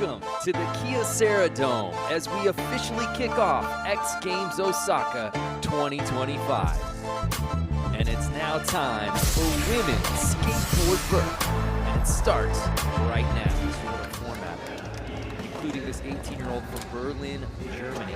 Welcome to the Kyocera Dome as we officially kick off X Games Osaka 2025. And it's now time for women's Skateboard Vert. And it starts right now. Sort of format, including this 18-year-old from Berlin, Germany,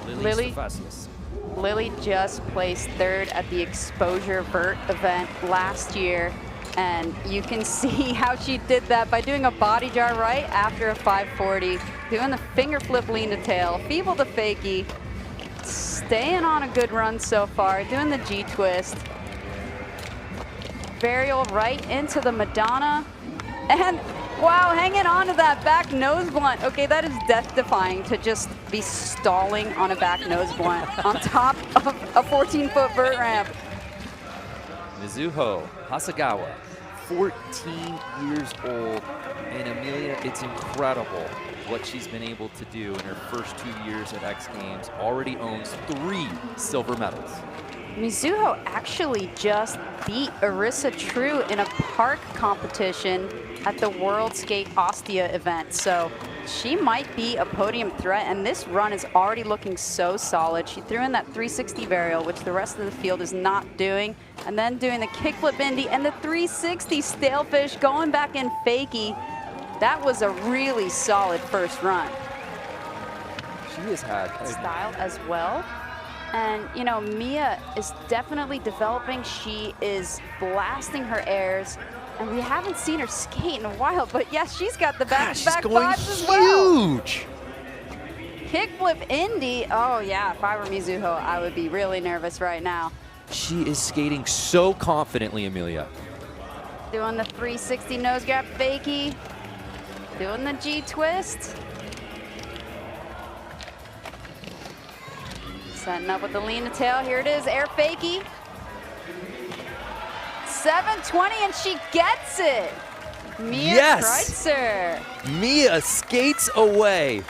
Lily Stefasius. Lily just placed third at the Exposure Vert event last year. And you can see how she did that by doing a body jar right after a 540, doing the finger flip lean to tail, feeble to fakie, staying on a good run so far, doing the G twist. Varial right into the Madonna. And wow, hanging on to that back nose blunt. Okay, that is death defying to just be stalling on a back nose blunt on top of a 14-foot vert ramp. Mizuho Hasegawa, 14 years old, and Amelia, it's incredible what she's been able to do in her first 2 years at X Games. Already owns 3 silver medals. Mizuho actually just beat Arissa True in a park competition at the World Skate Ostia event. So she might be a podium threat, and this run is already looking so solid. She threw in that 360 varial, which the rest of the field is not doing, and then doing the kickflip Indy and the 360 stalefish, going back in fakie. That was a really solid first run. She has had style as well. And, you know, Mia is definitely developing. She is blasting her airs, and we haven't seen her skate in a while, but yes, she's got the back-to-back fives as well. Huge. Kickflip Indy. Oh yeah, if I were Mizuho, I would be really nervous right now. She is skating so confidently, Amelia. Doing the 360 nose grab fakie, doing the G twist. Setting up with the lean to tail. Here it is, air fakie. 720, and she gets it. Mia Kreutzer. Mia skates away.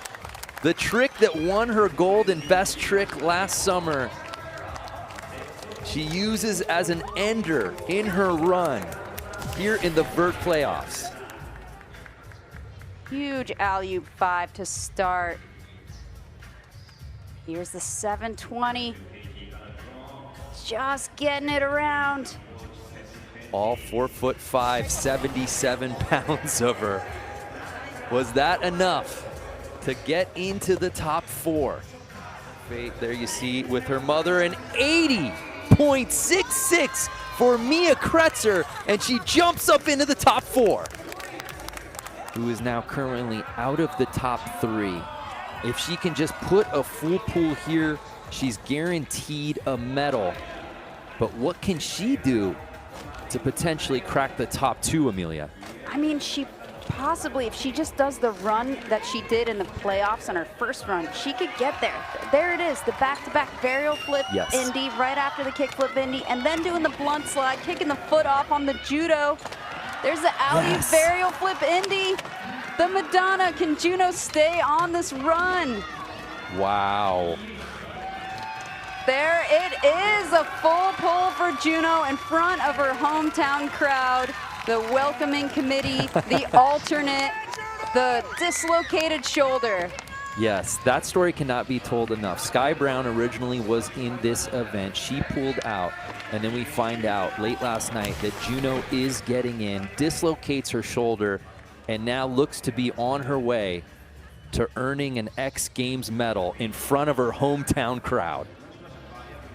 The trick that won her gold in best trick last summer, she uses as an ender in her run here in the Vert playoffs. Huge alley-oop 5 to start. Here's the 720. Just getting it around. All 4'5", 77 pounds of her. Was that enough to get into the top 4? There you see with her mother an 80.66 for Mia Kreutzer, and she jumps up into the top 4. Who is now currently out of the top 3. If she can just put a full pool here, she's guaranteed a medal. But what can she do to potentially crack the top 2, Amelia? I mean, she possibly, if she just does the run that she did in the playoffs on her first run, she could get there. There it is, the back-to-back varial flip Indy right after the kickflip Indy, and then doing the blunt slide, kicking the foot off on the judo. There's the alley varial flip Indy. The Madonna. Can Juno stay on this run? Wow. There it is, a full pull for Juno in front of her hometown crowd, the welcoming committee, the alternate, the dislocated shoulder. Yes, that story cannot be told enough. Sky Brown originally was in this event. She pulled out, and then we find out late last night that Juno is getting in, dislocates her shoulder, and now looks to be on her way to earning an X Games medal in front of her hometown crowd.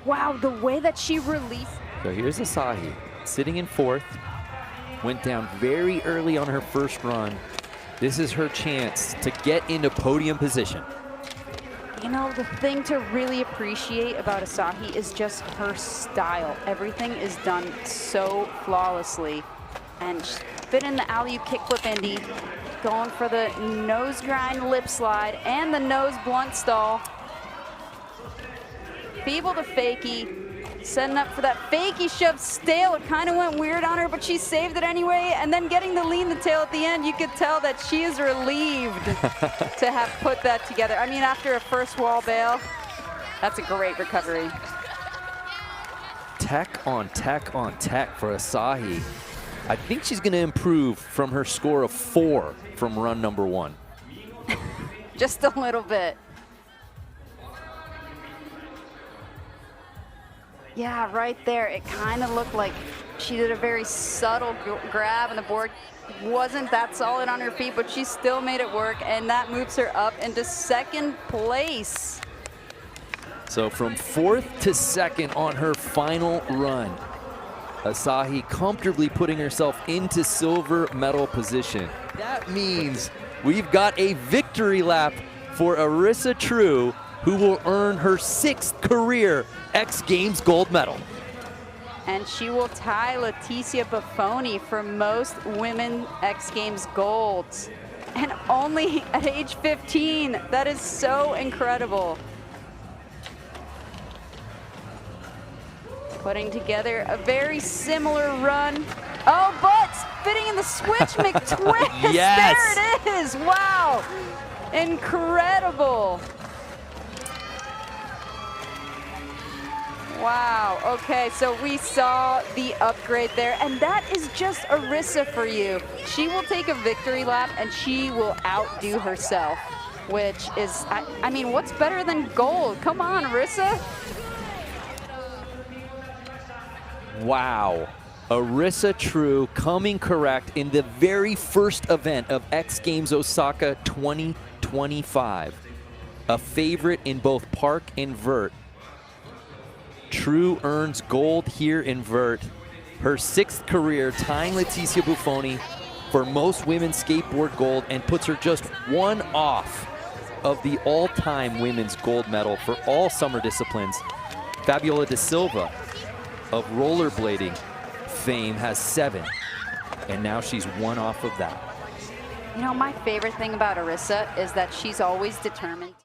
Wow, the way that she released. So here's Asahi, sitting in 4th. Went down very early on her first run. This is her chance to get into podium position. You know, the thing to really appreciate about Asahi is just her style. Everything is done so flawlessly. And fit in the alley-oop kickflip Indy, going for the nose grind lip slide and the nose blunt stall. Feeble to fakie, setting up for that fakie shove stale. It kind of went weird on her, but she saved it anyway. And then getting the lean the tail at the end, you could tell that she is relieved to have put that together. I mean, after a first wall bail, that's a great recovery. Tech on tech on tech for Asahi. I think she's going to improve from her score of 4 from run number 1. just a little bit. Yeah, right there. It kind of looked like she did a very subtle grab, and the board wasn't that solid on her feet, but she still made it work, and that moves her up into second place. So from 4th to 2nd on her final run, Asahi comfortably putting herself into silver medal position. That means we've got a victory lap for Arissa True, who will earn her 6th career X Games gold medal. And she will tie Leticia Buffoni for most women X Games golds. And only at age 15. That is so incredible. Putting together a very similar run. Oh, but fitting in the switch McTwist. Yes. There it is. Wow. Incredible. Wow, okay, so we saw the upgrade there, and that is just Arissa for you. She will take a victory lap, and she will outdo herself, which is, I mean, what's better than gold? Come on, Arissa. Wow. Arissa True coming correct in the very first event of X Games Osaka 2025. A favorite in both park and vert. True earns gold here in vert. Her 6th career, tying Leticia Buffoni for most women's skateboard gold, and puts her just one off of the all-time women's gold medal for all summer disciplines. Fabiola da Silva of rollerblading fame has 7, and now she's one off of that. You know, my favorite thing about Arissa is that she's always determined.